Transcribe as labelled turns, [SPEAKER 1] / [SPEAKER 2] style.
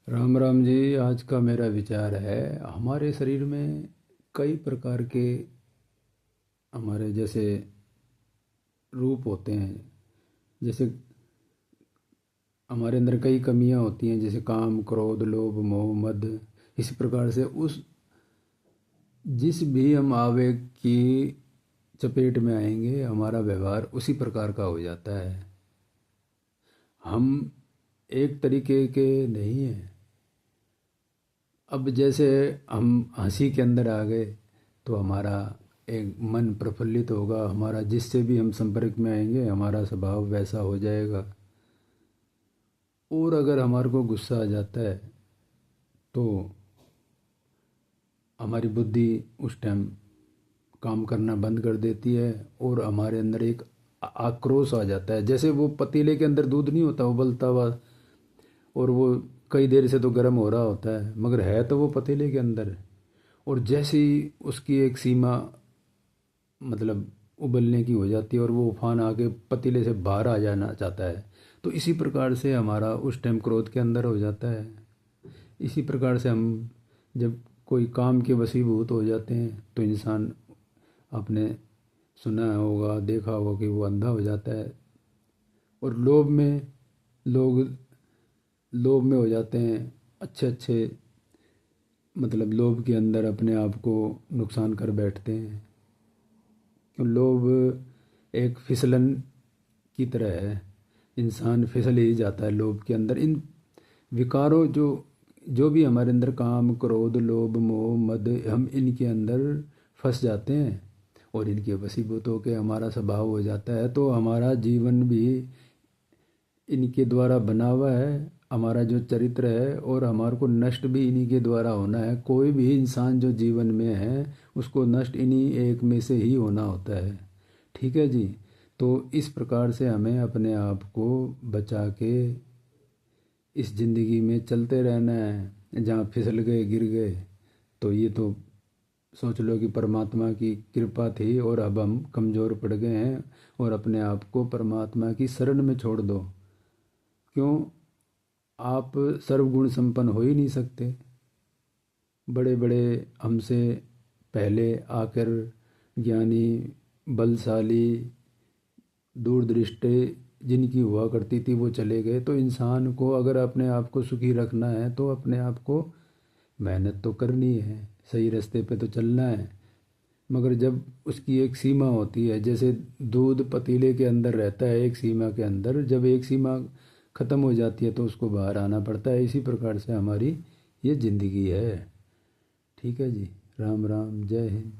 [SPEAKER 1] राम राम जी। आज का मेरा विचार है, हमारे शरीर में कई प्रकार के हमारे जैसे रूप होते हैं। जैसे हमारे अंदर कई कमियां होती हैं, जैसे काम, क्रोध, लोभ, मोह, मद। इसी प्रकार से उस जिस भी हम आवेग की चपेट में आएंगे, हमारा व्यवहार उसी प्रकार का हो जाता है। हम एक तरीके के नहीं हैं। अब जैसे हम हंसी के अंदर आ गए तो हमारा एक मन प्रफुल्लित होगा, हमारा जिससे भी हम संपर्क में आएंगे हमारा स्वभाव वैसा हो जाएगा। और अगर हमारे को गुस्सा आ जाता है तो हमारी बुद्धि उस टाइम काम करना बंद कर देती है और हमारे अंदर एक आक्रोश आ जाता है। जैसे वो पतीले के अंदर दूध नहीं होता उबलता हुआ, और वो कई देर से तो गर्म हो रहा होता है मगर है तो वो पतीले के अंदर। और जैसे ही उसकी एक सीमा मतलब उबलने की हो जाती है और वो उफान आके पतीले से बाहर आ जाना चाहता है, तो इसी प्रकार से हमारा उस टाइम क्रोध के अंदर हो जाता है। इसी प्रकार से हम जब कोई काम के वशीभूत हो जाते हैं तो इंसान, आपने सुना होगा देखा होगा कि वो अंधा हो जाता है। और लोग लोभ में हो जाते हैं, अच्छे अच्छे मतलब लोभ के अंदर अपने आप को नुकसान कर बैठते हैं। क्यों? लोभ एक फिसलन की तरह है, इंसान फिसल ही जाता है लोभ के अंदर। इन विकारों जो जो भी हमारे अंदर काम, क्रोध, लोभ, मोह, मद, हम इनके अंदर फंस जाते हैं और इनके वशीभूत होकर हमारा स्वभाव हो जाता है। तो हमारा जीवन भी इनके द्वारा बना हुआ है, हमारा जो चरित्र है, और हमारे को नष्ट भी इन्हीं के द्वारा होना है। कोई भी इंसान जो जीवन में है उसको नष्ट इन्हीं एक में से ही होना होता है। ठीक है जी। तो इस प्रकार से हमें अपने आप को बचा के इस ज़िंदगी में चलते रहना है। जहाँ फिसल गए गिर गए तो ये तो सोच लो कि परमात्मा की कृपा थी और अब हम कमज़ोर पड़ गए हैं, और अपने आप को परमात्मा की शरण में छोड़ दो। क्यों? आप सर्वगुण संपन्न हो ही नहीं सकते। बड़े बड़े हमसे पहले आकर ज्ञानी, बलशाली, दूरदृष्टि जिनकी हुआ करती थी वो चले गए। तो इंसान को अगर अपने आप को सुखी रखना है तो अपने आप को मेहनत तो करनी है, सही रास्ते पे तो चलना है। मगर जब उसकी एक सीमा होती है, जैसे दूध पतीले के अंदर रहता है एक सीमा के अंदर, जब एक सीमा ख़त्म हो जाती है तो उसको बाहर आना पड़ता है। इसी प्रकार से हमारी ये ज़िंदगी है। ठीक है जी। राम राम, जय हिंद।